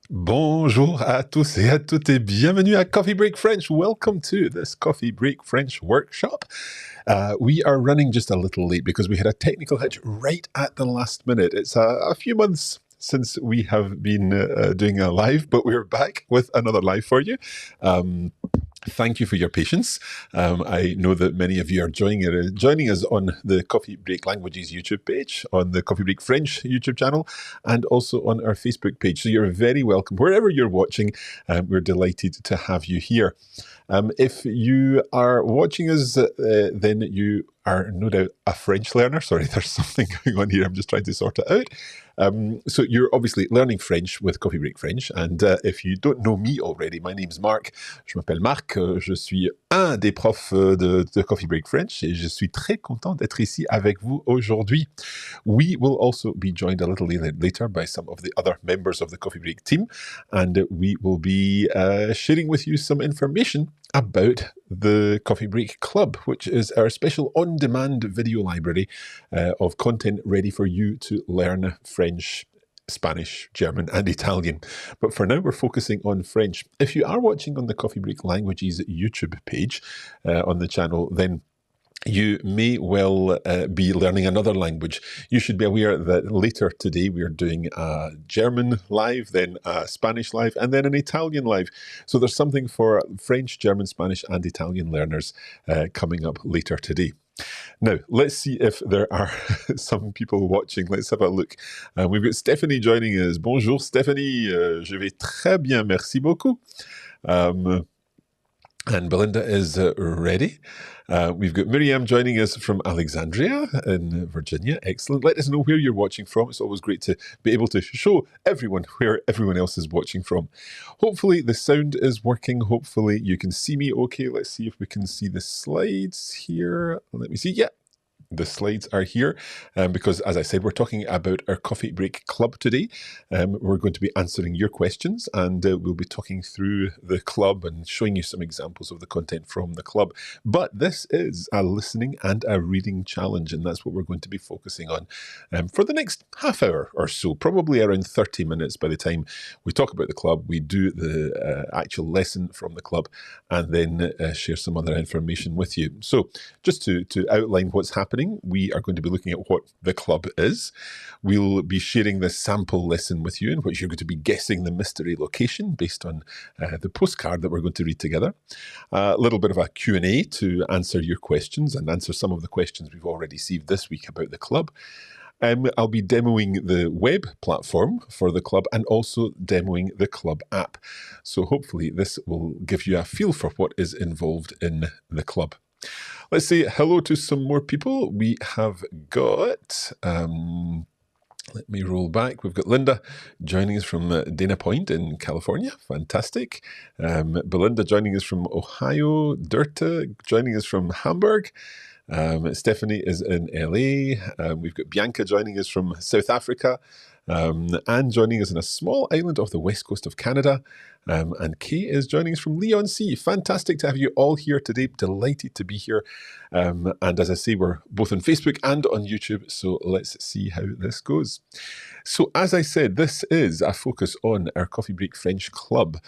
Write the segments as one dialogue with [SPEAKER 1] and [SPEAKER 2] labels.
[SPEAKER 1] Bonjour à tous et à toutes et bienvenue à Coffee Break French. Welcome to this Coffee Break French workshop. We are running just a little late because we had a technical hitch right at the last minute. It's a few months since we have been doing a live, but we're back with another live for you. Thank you for your patience. I know that many of you are joining us on the Coffee Break Languages YouTube page, on the Coffee Break French YouTube channel, and also on our Facebook page. So you're very welcome. Wherever you're watching, we're delighted to have you here. If you are watching us, then you are no doubt a French learner. Sorry, there's something going on here. I'm just trying to sort it out. So you're obviously learning French with Coffee Break French. And if you don't know me already, my name's Marc. Je m'appelle Marc. Je suis un des profs de Coffee Break French et je suis très content d'être ici avec vous aujourd'hui. We will also be joined a little later by some of the other members of the Coffee Break team, and we will be sharing with you some information about the Coffee Break Club, which is our special on-demand video library of content ready for you to learn French, Spanish, German, and Italian. But for now, we're focusing on French. If you are watching on the Coffee Break Languages YouTube page on the channel, then you may well be learning another language. You should be aware that later today we are doing a German live, then a Spanish live, and then an Italian live. So there's something for French, German, Spanish, and Italian learners coming up later today. Now, let's see if there are some people watching. Let's have a look. We've got Stephanie joining us. Bonjour Stephanie, je vais très bien, merci beaucoup. And Belinda is ready. We've got Miriam joining us from Alexandria in Virginia. Excellent. Let us know where you're watching from. It's always great to be able to show everyone where everyone else is watching from. Hopefully the sound is working. Hopefully you can see me okay. Let's see if we can see the slides here. Let me see. Yeah. The slides are here because, as I said, we're talking about our Coffee Break Club today. We're going to be answering your questions and we'll be talking through the club and showing you some examples of the content from the club. But this is a listening and a reading challenge, and that's what we're going to be focusing on for the next half hour or so, probably around 30 minutes by the time we talk about the club, we do the actual lesson from the club, and then share some other information with you. So just to outline what's happening, we are going to be looking at what the club is. We'll be sharing this sample lesson with you in which you're going to be guessing the mystery location based on the postcard that we're going to read together. A little bit of a Q&A to answer your questions and answer some of the questions we've already received this week about the club. I'll be demoing the web platform for the club and also demoing the club app. So hopefully this will give you a feel for what is involved in the club. Let's say hello to some more people. We have got, let me roll back. We've got Linda joining us from Dana Point in California. Fantastic. Belinda joining us from Ohio. Dirta joining us from Hamburg. Stephanie is in LA. We've got Bianca joining us from South Africa. Anne joining us on a small island off the west coast of Canada. And Kay is joining us from Leon Sea. Fantastic to have you all here today. Delighted to be here. And as I say, we're both on Facebook and on YouTube. So let's see how this goes. So as I said, this is a focus on our Coffee Break French Club.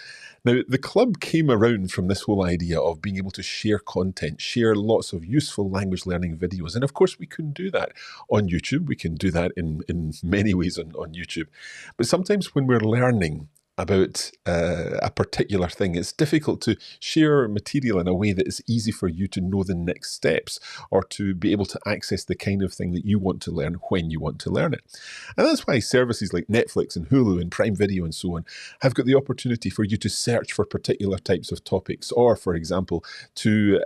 [SPEAKER 1] Now, the club came around from this whole idea of being able to share content, share lots of useful language learning videos. And of course, we can do that on YouTube. We can do that in many ways on YouTube. But sometimes when we're learning about a particular thing, it's difficult to share material in a way that is easy for you to know the next steps or to be able to access the kind of thing that you want to learn when you want to learn it. And that's why services like Netflix and Hulu and Prime Video and so on have got the opportunity for you to search for particular types of topics, or, for example, to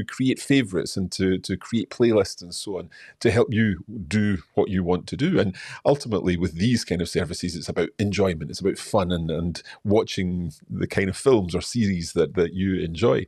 [SPEAKER 1] create favorites and to create playlists and so on to help you do what you want to do. And ultimately, with these kind of services, it's about enjoyment. It's about fun and watching the kind of films or series that you enjoy.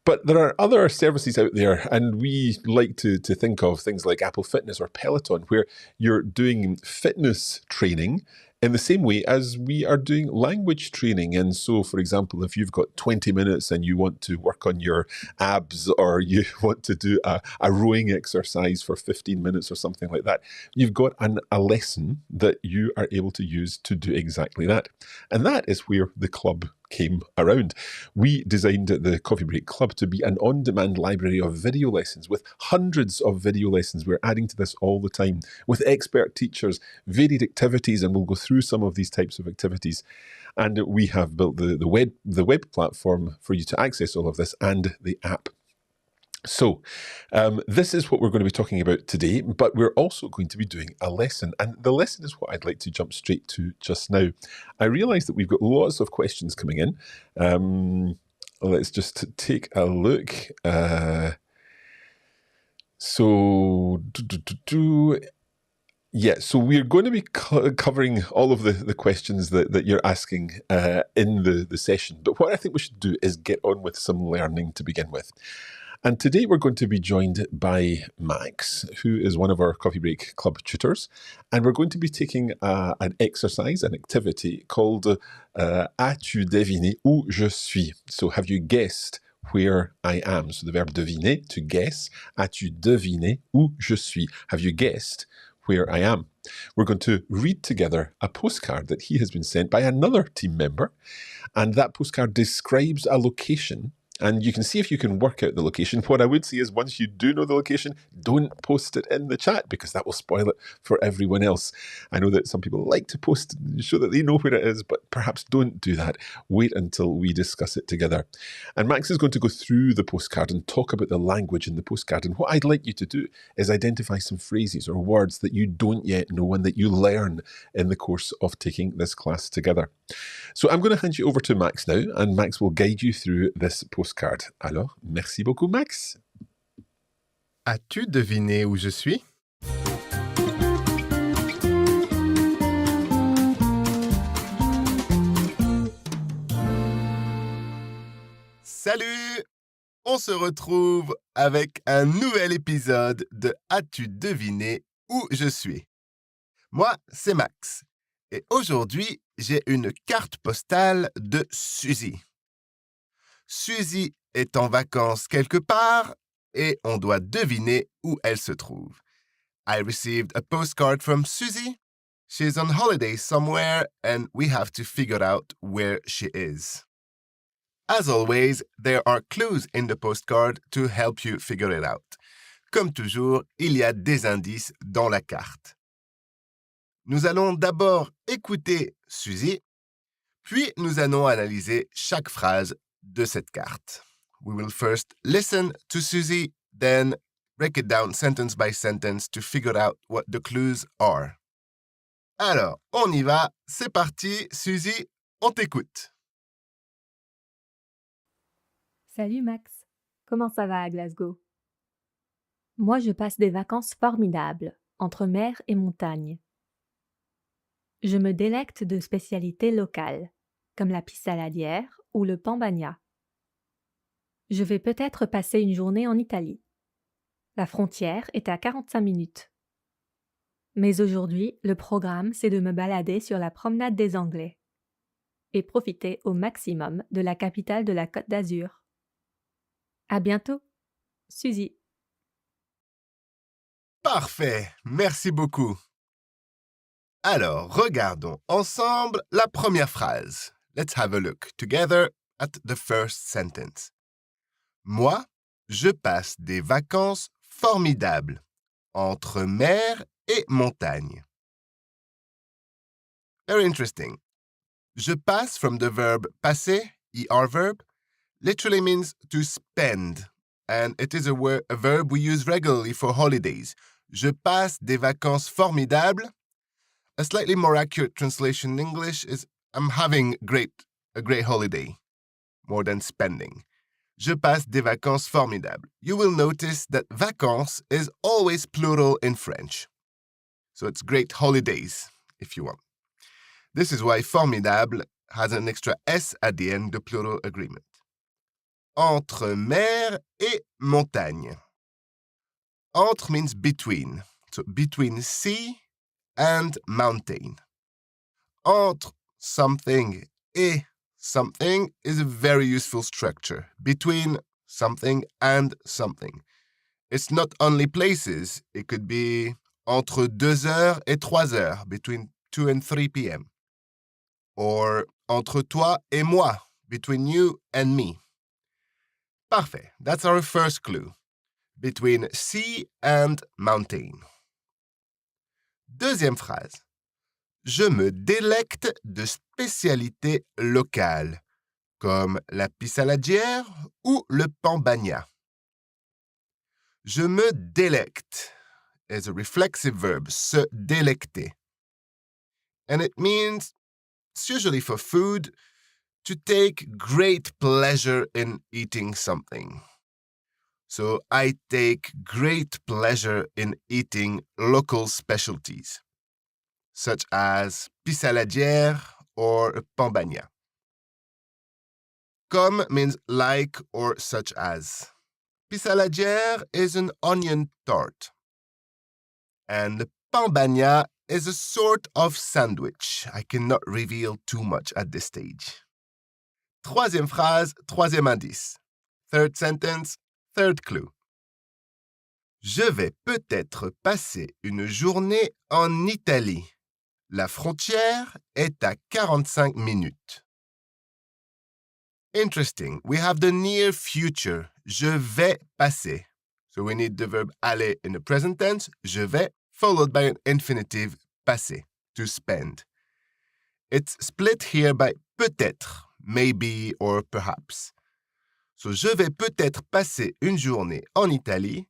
[SPEAKER 1] But there are other services out there, and we like to think of things like Apple Fitness or Peloton, where you're doing fitness training in the same way as we are doing language training. And so, for example, if you've got 20 minutes and you want to work on your abs, or you want to do a rowing exercise for 15 minutes or something like that, you've got a lesson that you are able to use to do exactly that. And that is where the club came around. We designed the Coffee Break Club to be an on-demand library of video lessons with hundreds of video lessons. We're adding to this all the time with expert teachers, varied activities, and we'll go through some of these types of activities. And we have built the web platform for you to access all of this, and the app. So this is what we're going to be talking about today, but we're also going to be doing a lesson. And the lesson is what I'd like to jump straight to just now. I realise that we've got lots of questions coming in. Let's just take a look. So we're going to be covering all of the questions that you're asking in the session. But what I think we should do is get on with some learning to begin with. And today we're going to be joined by Max, who is one of our Coffee Break Club tutors. And we're going to be taking an exercise, an activity called As-tu deviné où je suis? So have you guessed where I am? So the verb deviner, to guess. As-tu deviné où je suis? Have you guessed where I am? We're going to read together a postcard that he has been sent by another team member. And that postcard describes a location. And you can see if you can work out the location. What I would say is, once you do know the location, don't post it in the chat, because that will spoil it for everyone else. I know that some people like to post, show that they know where it is, but perhaps don't do that. Wait until we discuss it together. And Max is going to go through the postcard and talk about the language in the postcard. And what I'd like you to do is identify some phrases or words that you don't yet know and that you learn in the course of taking this class together. So I'm going to hand you over to Max now, and Max will guide you through this postcard. Alors, merci beaucoup, Max.
[SPEAKER 2] As-tu deviné où je suis? Salut! On se retrouve avec un nouvel épisode de As-tu deviné où je suis? Moi, c'est Max. Et aujourd'hui, j'ai une carte postale de Suzy. Suzy est en vacances quelque part et on doit deviner où elle se trouve. I received a postcard from Suzy. She's on holiday somewhere and we have to figure out where she is. As always, there are clues in the postcard to help you figure it out. Comme toujours, il y a des indices dans la carte. Nous allons d'abord écouter Suzy, puis nous allons analyser chaque phrase de cette carte. We will first listen to Suzy, then break it down sentence by sentence to figure out what the clues are. Alors, on y va, c'est parti, Suzy, on t'écoute.
[SPEAKER 3] Salut Max, comment ça va à Glasgow? Moi, je passe des vacances formidables, entre mer et montagne. Je me délecte de spécialités locales, comme la pisse saladière ou le pambagna. Je vais peut-être passer une journée en Italie. La frontière est à 45 minutes. Mais aujourd'hui, le programme, c'est de me balader sur la promenade des Anglais et profiter au maximum de la capitale de la Côte d'Azur. À bientôt, Suzy.
[SPEAKER 2] Parfait, merci beaucoup. Alors, regardons ensemble la première phrase. Let's have a look together at the first sentence. Moi, je passe des vacances formidables entre mer et montagne. Very interesting. Je passe from the verb passer, ER verb, literally means to spend, and it is a verb we use regularly for holidays. Je passe des vacances formidables. A slightly more accurate translation in English is I'm having a great holiday, more than spending. Je passe des vacances formidables. You will notice that vacances is always plural in French. So it's great holidays, if you want. This is why formidable has an extra S at the end, the plural agreement. Entre mer et montagne. Entre means between. So between sea and mountain. entre something et something is a very useful structure, between something and something. It's not only places, it could be entre 2 heures et 3 heures, between 2 and 3 p.m. Or entre toi et moi, between you and me. Parfait, that's our first clue. Between sea and mountain. Deuxième phrase. Je me délecte de spécialités locales, comme la pissaladière ou le pambagna. Je me délecte is a reflexive verb, se délecter. And it means, it's usually for food, to take great pleasure in eating something. So I take great pleasure in eating local specialties, such as pissaladière or pambagna. Comme means like or such as. Pissaladière is an onion tart. And the pambagna is a sort of sandwich. I cannot reveal too much at this stage. Troisième phrase, troisième indice. Third sentence, third clue. Je vais peut-être passer une journée en Italie. La frontière est à 45 minutes. Interesting. We have the near future. Je vais passer. So we need the verb aller in the present tense, je vais, followed by an infinitive passer, to spend. It's split here by peut-être, maybe or perhaps. So je vais peut-être passer une journée en Italie.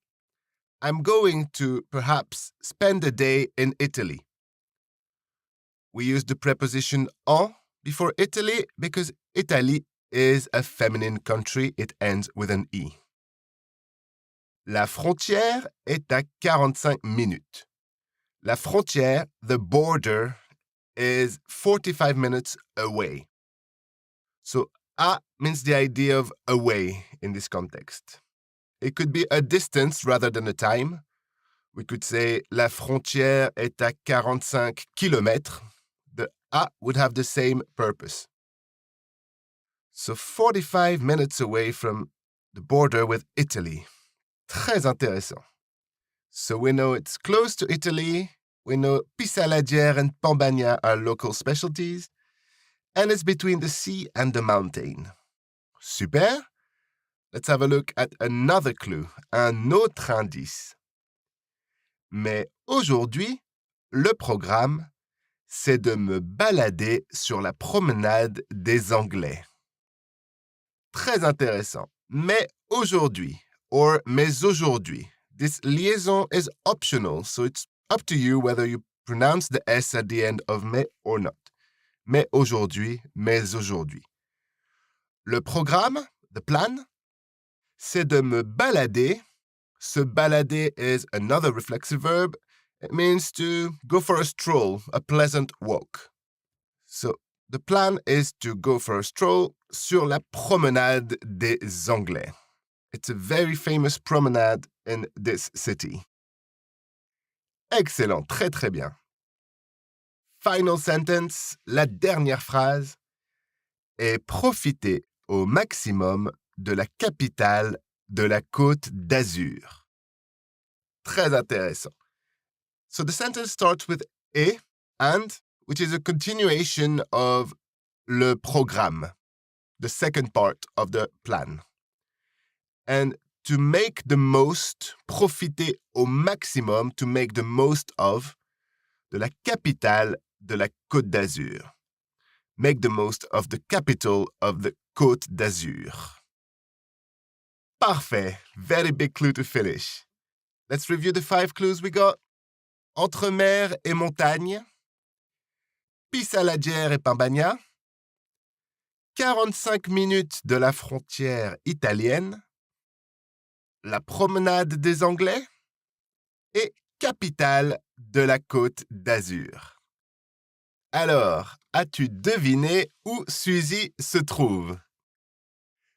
[SPEAKER 2] I'm going to perhaps spend a day in Italy. We use the preposition en before Italy because Italy is a feminine country. It ends with an E. La frontière est à 45 minutes. La frontière, the border, is 45 minutes away. So, à means the idea of away in this context. It could be a distance rather than a time. We could say la frontière est à 45 kilomètres. The à would have the same purpose. So 45 minutes away from the border with Italy. Très intéressant. So we know it's close to Italy. We know pissaladière and pambagna are local specialties. And it's between the sea and the mountain. Super. Let's have a look at another clue, un autre indice. Mais aujourd'hui, le programme, c'est de me balader sur la promenade des Anglais. Très intéressant. Mais aujourd'hui, or mais aujourd'hui. This liaison is optional, so it's up to you whether you pronounce the S at the end of mais or not. Mais aujourd'hui, mais aujourd'hui. Le programme, the plan, c'est de me balader. Se balader is another reflexive verb. It means to go for a stroll, a pleasant walk. So the plan is to go for a stroll sur la promenade des Anglais. It's a very famous promenade in this city. Excellent, très très bien. Final sentence, la dernière phrase, est profiter au maximum de la capitale de la Côte d'Azur. Très intéressant. So the sentence starts with et, and, which is a continuation of le programme, the second part of the plan. And to make the most, profiter au maximum, to make the most of, de la capitale de la Côte d'Azur. Make the most of the capital of the Côte d'Azur. Parfait. Very big clue to finish. Let's review the 5 clues we got. Entre mer et montagne. Pissaladière et pambagna. 45 minutes de la frontière italienne. La promenade des Anglais. Et capitale de la Côte d'Azur. Alors, as-tu deviné où Suzy se trouve?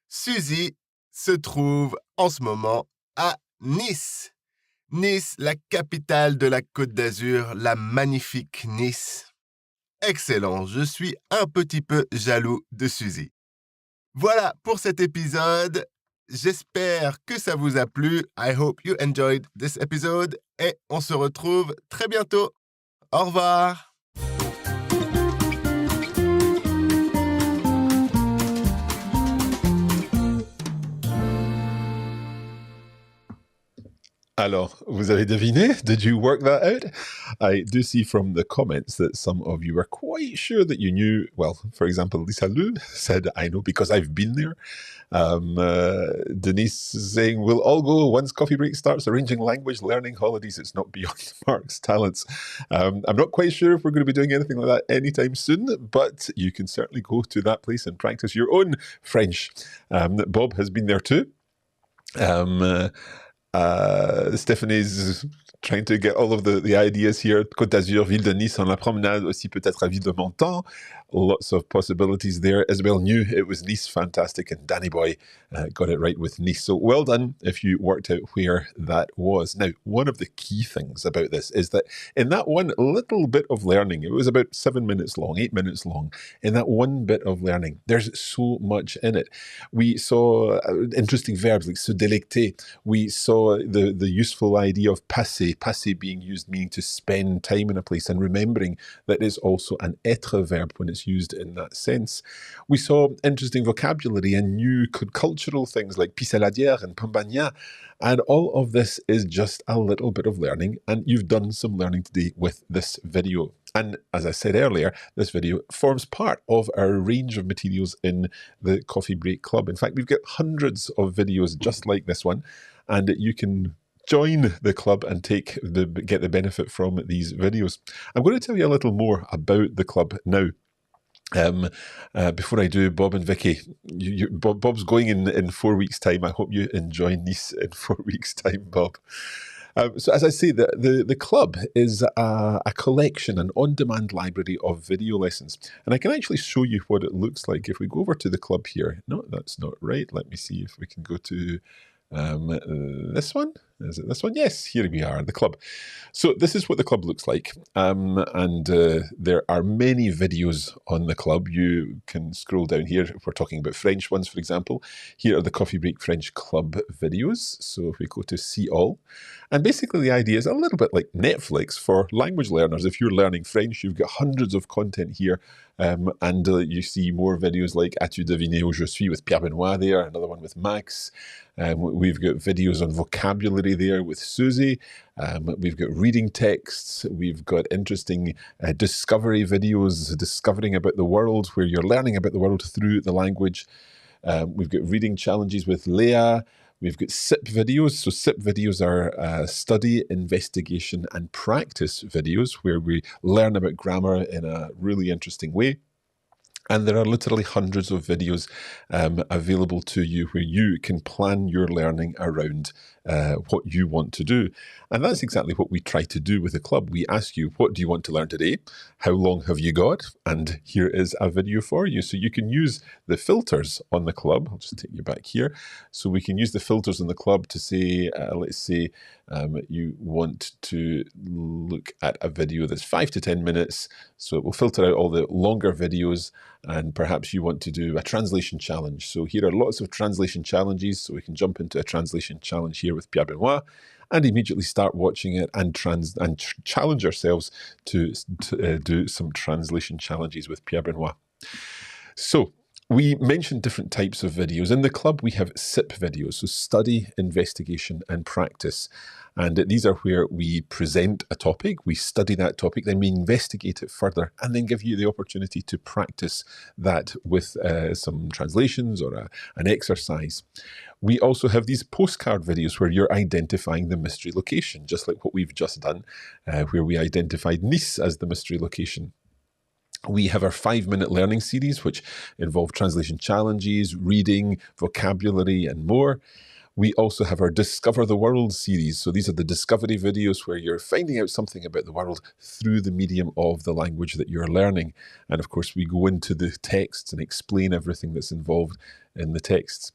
[SPEAKER 2] Suzy se trouve en ce moment à Nice. Nice, la capitale de la Côte d'Azur, la magnifique Nice. excellent. Je suis un petit peu jaloux de Suzy. Voilà pour cet épisode. J'espère que ça vous a plu. I hope you enjoyed this episode. Et on se retrouve très bientôt. Au revoir.
[SPEAKER 1] Alors, vous avez deviné? Did you work that out? I do see from the comments that some of you were quite sure that you knew. Well, for example, Lisa Lu said, I know because I've been there. Denise is saying, we'll all go once coffee break starts, arranging language, learning holidays. It's not beyond Mark's talents. I'm not quite sure if we're going to be doing anything like that anytime soon, but you can certainly go to that place and practice your own French. Bob has been there too. Stephanie's trying to get all of the ideas here. Côte d'Azur, Ville de Nice, en la promenade, aussi peut-être à Ville de Menton. Lots of possibilities there. Isabel knew it was Nice, fantastic, and Danny Boy got it right with Nice. So well done if you worked out where that was. Now, one of the key things about this is that in that one little bit of learning, it was about 7 minutes long, 8 minutes long, in that one bit of learning, there's so much in it. We saw interesting verbs like se délecter. We saw the useful idea of passer being used, meaning to spend time in a place, and remembering that it's also an être verb when it's used in that sense. We saw interesting vocabulary and new cultural things like pissaladière and pambagna, and all of this is just a little bit of learning, and you've done some learning today with this video. And as I said earlier, this video forms part of our range of materials in the Coffee Break Club. In fact, we've got hundreds of videos just like this one, and you can join the club and get the benefit from these videos. I'm going to tell you a little more about the club now. Before I do, Bob and Vicky, Bob's going in 4 weeks' time. I hope you enjoy Nice in 4 weeks' time, Bob. So as I say, the club is a collection, an on-demand library of video lessons. And I can actually show you what it looks like. If we go over to the club here. No, that's not right. Let me see if we can go to this one. Is it this one? Yes, here we are, the club. So this is what the club looks like. And there are many videos on the club. You can scroll down here if we're talking about French ones, for example. Here are the Coffee Break French Club videos. So if we go to see all. And basically the idea is a little bit like Netflix for language learners. If you're learning French, you've got hundreds of content here. And you see more videos like As-tu deviné où je suis with Pierre Benoit there, another one with Max. We've got videos on vocabulary there with Susie. We've got reading texts. We've got interesting discovery videos, discovering about the world, where you're learning about the world through the language. We've got reading challenges with Leah. We've got SIP videos. So SIP videos are study, investigation, and practice videos where we learn about grammar in a really interesting way. And there are literally hundreds of videos available to you where you can plan your learning around what you want to do. And that's exactly what we try to do with the club. We ask you, what do you want to learn today? How long have you got? And here is a video for you. So you can use the filters on the club. I'll just take you back here. So we can use the filters on the club to say, let's say you want to look at a video that's 5 to 10 minutes. So it will filter out all the longer videos, and perhaps you want to do a translation challenge. So here are lots of translation challenges. So we can jump into a translation challenge here with Pierre Benoit and immediately start watching it and challenge ourselves to do some translation challenges with Pierre Benoit. So we mentioned different types of videos. In the club, we have SIP videos, so study, investigation, and practice. And these are where we present a topic, we study that topic, then we investigate it further, and then give you the opportunity to practice that with some translations or an exercise. We also have these postcard videos where you're identifying the mystery location, just like what we've just done, where we identified Nice as the mystery location. We have our 5-minute learning series, which involve translation challenges, reading, vocabulary, and more. We also have our Discover the World series. So these are the discovery videos where you're finding out something about the world through the medium of the language that you're learning. And of course, we go into the texts and explain everything that's involved in the texts.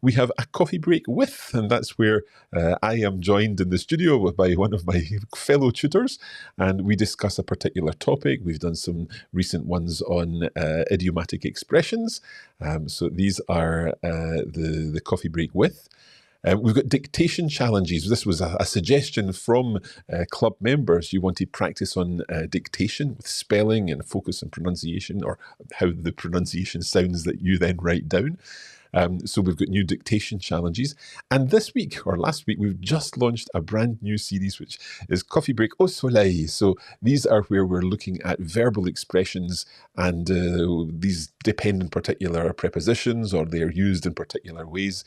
[SPEAKER 1] We have a coffee break with, and that's where I am joined in the studio by one of my fellow tutors, and we discuss a particular topic. We've done some recent ones on idiomatic expressions. So these are the coffee break with. We've got dictation challenges. This was a suggestion from club members. You wanted practice on dictation with spelling and focus on pronunciation, or how the pronunciation sounds that you then write down. So we've got new dictation challenges. And this week, or last week, we've just launched a brand new series, which is Coffee Break au Soleil. So these are where we're looking at verbal expressions, and these depend on particular prepositions, or they're used in particular ways.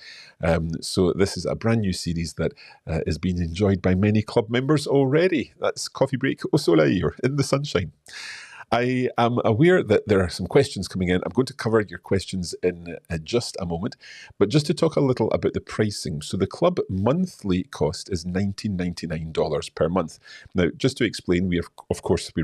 [SPEAKER 1] So this is a brand new series that is being enjoyed by many club members already. That's Coffee Break au Soleil, or In the Sunshine. I am aware that there are some questions coming in. I'm going to cover your questions in just a moment, but just to talk a little about the pricing. So the club monthly cost is $19.99 per month. Now, just to explain, we're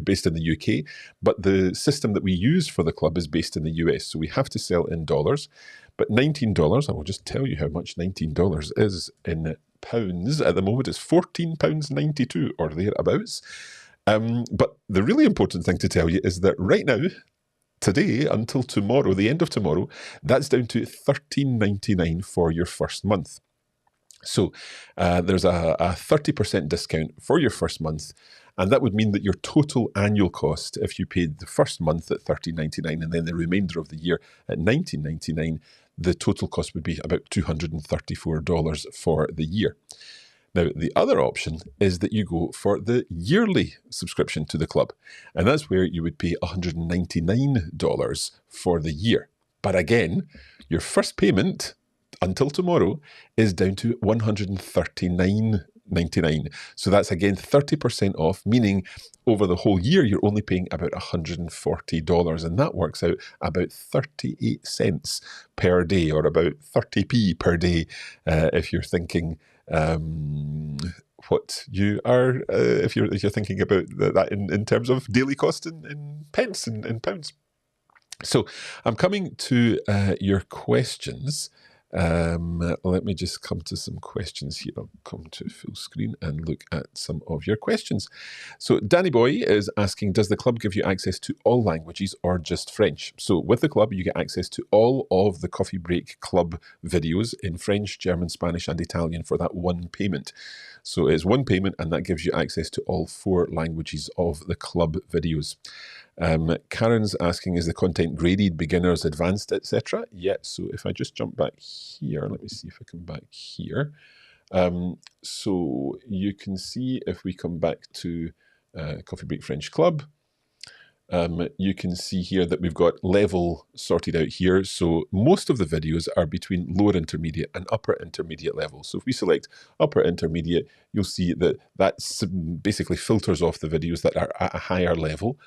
[SPEAKER 1] based in the UK, but the system that we use for the club is based in the US. So we have to sell in dollars, but $19, I will just tell you how much $19 is in pounds. At the moment, it's £14.92 or thereabouts. But the really important thing to tell you is that right now, today until tomorrow, the end of tomorrow, that's down to $13.99 for your first month. So there's a 30% discount for your first month, and that would mean that your total annual cost, if you paid the first month at $13.99 and then the remainder of the year at $19.99, the total cost would be about $234 for the year. Now, the other option is that you go for the yearly subscription to the club, and that's where you would pay $199 for the year. But again, your first payment until tomorrow is down to $139.99. So that's again 30% off, meaning over the whole year you're only paying about $140, and that works out about 38 cents per day, or about 30p per day, if you're thinking what you are, if you're thinking about that in terms of daily cost in pence and in pounds. So I'm coming to your questions. Let me just come to some questions here. I'll come to full screen and look at some of your questions. So Danny Boy is asking, does the club give you access to all languages or just French? So with the club, you get access to all of the Coffee Break Club videos in French, German, Spanish, and Italian for that one payment. So it's one payment, and that gives you access to all 4 languages of the club videos. Karen's asking, is the content graded, beginners, advanced, etc.? Yeah, so if I just jump back here, let me see if I come back here. So you can see if we come back to Coffee Break French Club, you can see here that we've got level sorted out here. So most of the videos are between lower intermediate and upper intermediate level. So if we select upper intermediate, you'll see that basically filters off the videos that are at a higher level.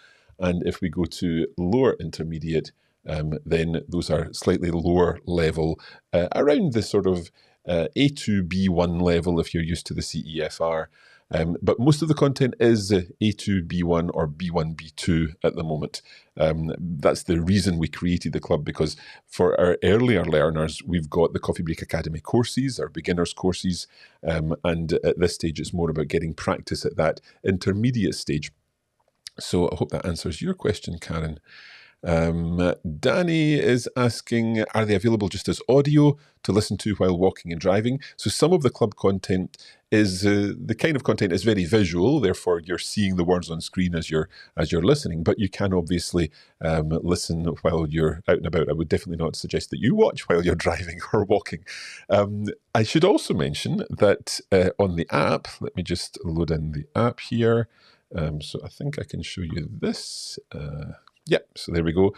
[SPEAKER 1] And if we go to lower intermediate, then those are slightly lower level, around the sort of A2, B1 level if you're used to the CEFR. But most of the content is A2, B1 or B1, B2 at the moment. That's the reason we created the club, because for our earlier learners, we've got the Coffee Break Academy courses, our beginners courses, and at this stage it's more about getting practice at that intermediate stage. So I hope that answers your question, Karen. Danny is asking, are they available just as audio to listen to while walking and driving? So some of the club content is, the kind of content is very visual, therefore you're seeing the words on screen as you're listening, but you can obviously listen while you're out and about. I would definitely not suggest that you watch while you're driving or walking. I should also mention that on the app, let me just load in the app here. So I think I can show you this. Yeah, so there we go.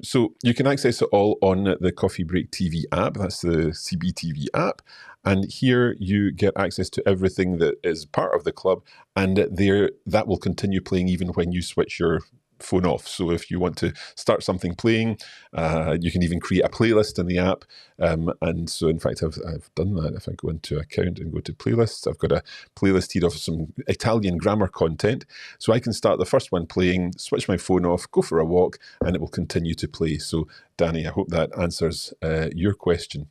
[SPEAKER 1] So you can access it all on the Coffee Break TV app. That's the CBTV app. And here you get access to everything that is part of the club. And there, that will continue playing even when you switch your phone off. So if you want to start something playing, you can even create a playlist in the app. And so, in fact, I've done that. If I go into account and go to playlists, I've got a playlist here of some Italian grammar content. So I can start the first one playing, switch my phone off, go for a walk, and it will continue to play. So, Danny, I hope that answers your question.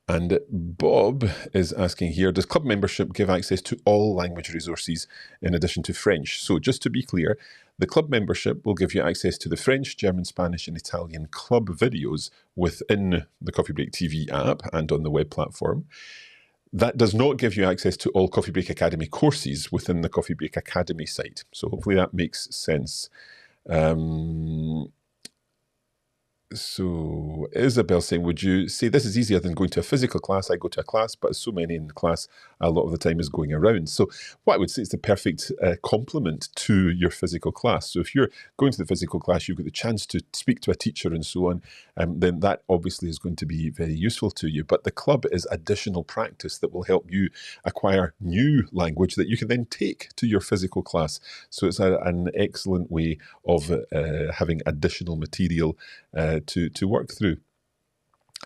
[SPEAKER 1] And Bob is asking here, does club membership give access to all language resources in addition to French? So just to be clear, the club membership will give you access to the French, German, Spanish and Italian club videos within the Coffee Break TV app and on the web platform. That does not give you access to all Coffee Break Academy courses within the Coffee Break Academy site. So hopefully that makes sense. So Isabel saying, would you say this is easier than going to a physical class? I go to a class, but so many in the class, a lot of the time is going around. So what I would say is the perfect complement to your physical class. So if you're going to the physical class, you've got the chance to speak to a teacher and so on, then that obviously is going to be very useful to you. But the club is additional practice that will help you acquire new language that you can then take to your physical class. So it's an excellent way of having additional material to work through.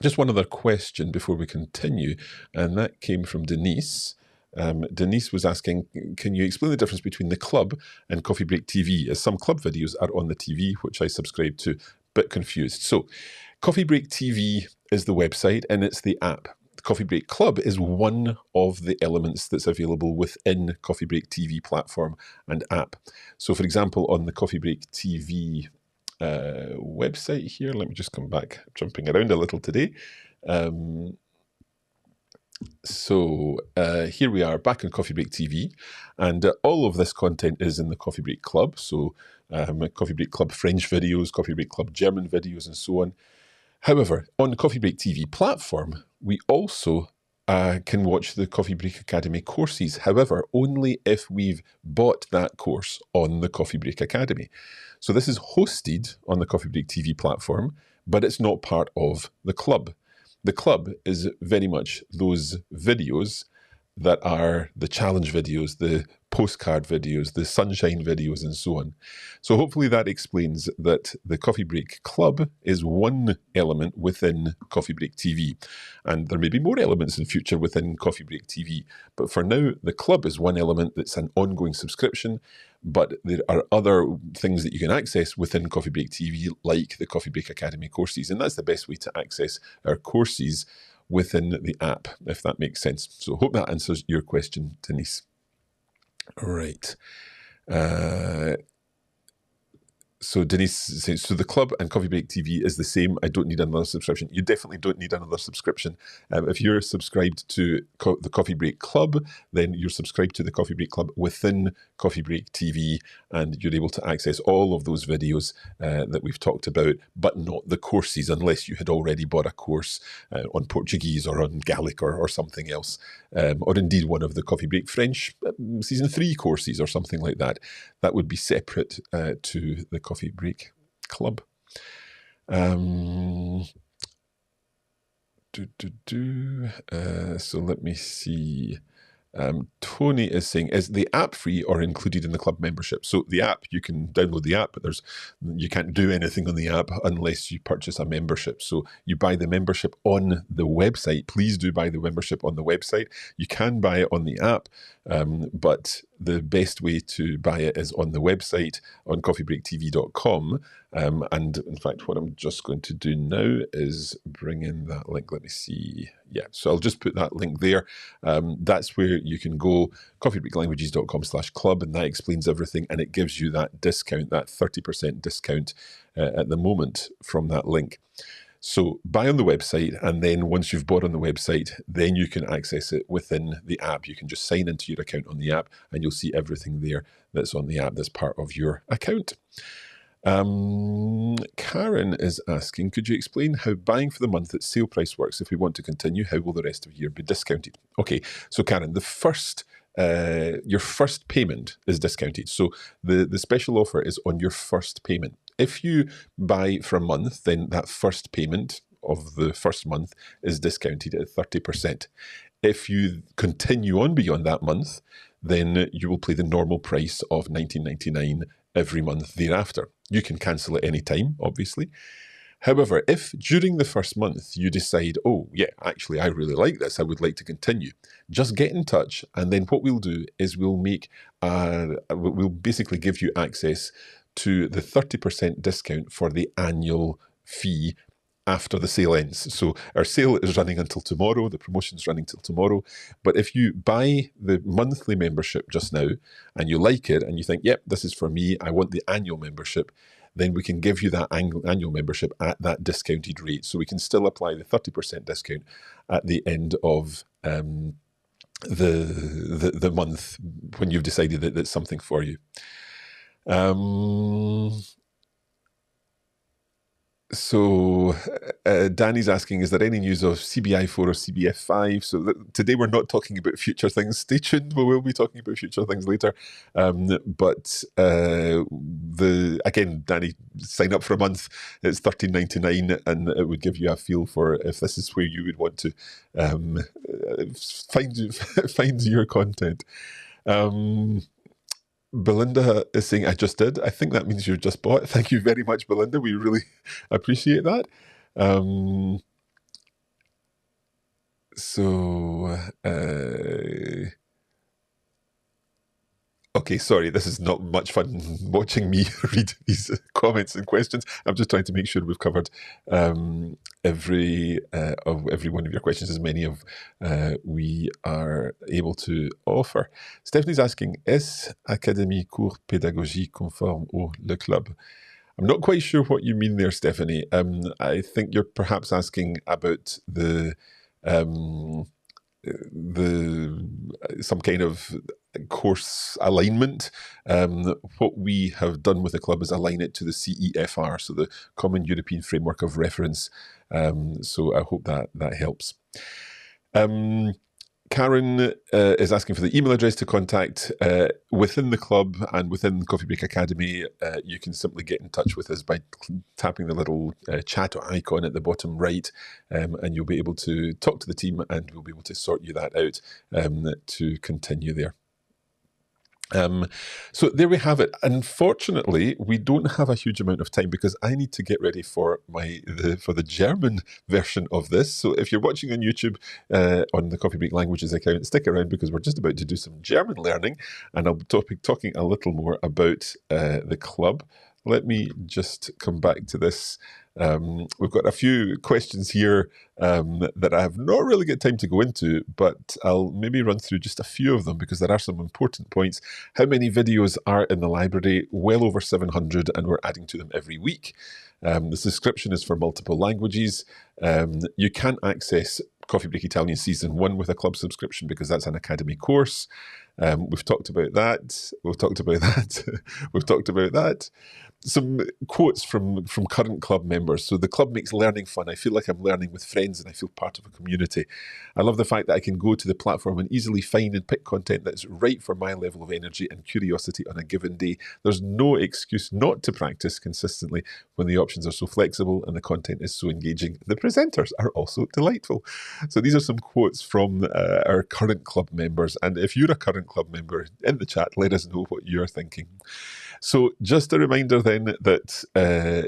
[SPEAKER 1] Just one other question before we continue, and that came from Denise. Denise was asking, can you explain the difference between the club and Coffee Break TV, as some club videos are on the TV, which I subscribe to. Bit confused. So Coffee Break TV is the website and it's the app. The Coffee Break Club is one of the elements that's available within Coffee Break TV platform and app. So for example, on the Coffee Break TV website here. Let me just come back, jumping around a little today. So here we are back on Coffee Break TV, and all of this content is in the Coffee Break Club. So Coffee Break Club French videos, Coffee Break Club German videos, and so on. However, on the Coffee Break TV platform, we also can watch the Coffee Break Academy courses. However, only if we've bought that course on the Coffee Break Academy. So this is hosted on the Coffee Break TV platform, but it's not part of the club. The club is very much those videos that are the challenge videos, the postcard videos, the sunshine videos, and so on. So hopefully that explains that the Coffee Break Club is one element within Coffee Break TV. And there may be more elements in future within Coffee Break TV. But for now, the club is one element that's an ongoing subscription. But there are other things that you can access within Coffee Break TV, like the Coffee Break Academy courses. And that's the best way to access our courses within the app, if that makes sense. So hope that answers your question, Denise. All right. So Denise says, so the club and Coffee Break TV is the same. I don't need another subscription. You definitely don't need another subscription. If you're subscribed to the Coffee Break Club, then you're subscribed to the Coffee Break Club within Coffee Break TV, and you're able to access all of those videos that we've talked about, but not the courses, unless you had already bought a course on Portuguese or on Gaelic or something else, or indeed one of the Coffee Break French Season 3 courses or something like that. That would be separate to the Coffee Break Club. So let me see. Tony is saying, is the app free or included in the club membership? So the app, you can download the app, but you can't do anything on the app unless you purchase a membership. So you buy the membership on the website. Please do buy the membership on the website. You can buy it on the app, but the best way to buy it is on the website on coffeebreaktv.com. And in fact, what I'm just going to do now is bring in that link. Let me see. Yeah, so I'll just put that link there. That's where you can go, coffeebreaklanguages.com/club, and that explains everything. And it gives you that discount, that 30% discount at the moment from that link. So buy on the website, and then once you've bought on the website, then you can access it within the app. You can just sign into your account on the app, and you'll see everything there that's on the app that's part of your account. Karen is asking, could you explain how buying for the month at sale price works? If we want to continue, how will the rest of the year be discounted? Okay, so Karen, your first payment is discounted. So the special offer is on your first payment. If you buy for a month, then that first payment of the first month is discounted at 30%. If you continue on beyond that month, then you will pay the normal price of $19.99 every month thereafter. You can cancel at any time, obviously. However, if during the first month you decide, oh, yeah, actually, I really like this, I would like to continue, just get in touch. And then what we'll do is we'll basically give you access to the 30% discount for the annual fee after the sale ends. So our sale is running until tomorrow. The promotion's running till tomorrow. But if you buy the monthly membership just now and you like it and you think, yep, this is for me, I want the annual membership, then we can give you that annual membership at that discounted rate. So we can still apply the 30% discount at the end of the month when you've decided that that's something for you. So Danny's asking, is there any news of CBI4 or CBF5? So today we're not talking about future things. Stay tuned. We will be talking about future things later. But again, Danny, sign up for a month. It's $13.99, and it would give you a feel for if this is where you would want to find your content. Belinda is saying, I just did. I think that means you've just bought. Thank you very much, Belinda. We really appreciate that. Okay, sorry, this is not much fun watching me read these comments and questions. I'm just trying to make sure we've covered every one of your questions, as many of we are able to offer. Stephanie's asking, est Académie Cours Pédagogie conforme au Le Club? I'm not quite sure what you mean there, Stephanie. I think you're perhaps asking about some kind of course alignment. What we have done with the club is align it to the CEFR, so the Common European Framework of Reference. So I hope that helps. Karen is asking for the email address to contact within the club and within Coffee Break Academy. You can simply get in touch with us by tapping the little chat icon at the bottom right, and you'll be able to talk to the team, and we'll be able to sort you that out to continue there. So there we have it. Unfortunately, we don't have a huge amount of time because I need to get ready for the German version of this. So if you're watching on YouTube on the Coffee Break Languages account, stick around because we're just about to do some German learning, and I'll be talking a little more about the club. Let me just come back to this. We've got a few questions here that I have not really got time to go into, but I'll maybe run through just a few of them because there are some important points. How many videos are in the library? Well over 700, and we're adding to them every week. The subscription is for multiple languages. You can access Coffee Break Italian Season 1 with a club subscription because that's an academy course. We've talked about that. We've talked about that. We've talked about that. Some quotes from current club members. So the club makes learning fun. I feel like I'm learning with friends and I feel part of a community. I love the fact that I can go to the platform and easily find and pick content that's right for my level of energy and curiosity on a given day. There's no excuse not to practice consistently when the options are so flexible and the content is so engaging. The presenters are also delightful. So these are some quotes from our current club members. And if you're a current club member, in the chat, let us know what you're thinking. So just a reminder then that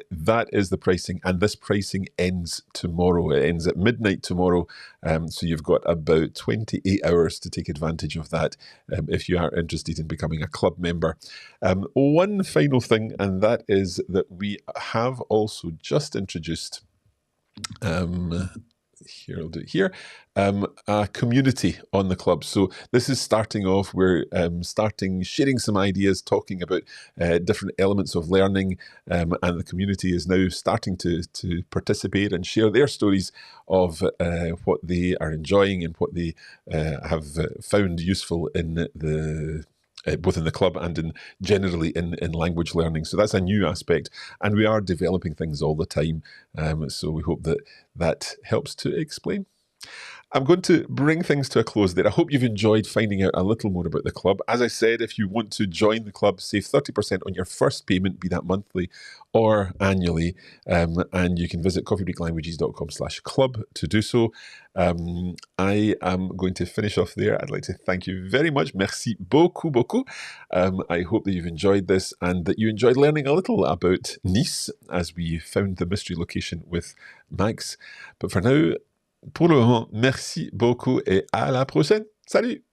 [SPEAKER 1] that is the pricing, and this pricing ends tomorrow. It ends at midnight tomorrow, so you've got about 28 hours to take advantage of that if you are interested in becoming a club member. One final thing, and that is that we have also just introduced here, I'll do it here, a community on the club. So this is starting off, we're sharing some ideas, talking about different elements of learning, and the community is now starting to participate and share their stories of what they are enjoying and what they have found useful in the both in the club and generally in language learning. So that's a new aspect, and we are developing things all the time. So we hope that helps to explain. I'm going to bring things to a close there. I hope you've enjoyed finding out a little more about the club. As I said, if you want to join the club, save 30% on your first payment, be that monthly or annually. And you can visit coffeebreaklanguages.com/club to do so. I am going to finish off there. I'd like to thank you very much. Merci beaucoup, beaucoup. I hope that you've enjoyed this and that you enjoyed learning a little about Nice as we found the mystery location with Max. But for now, pour le moment, merci beaucoup et à la prochaine. Salut!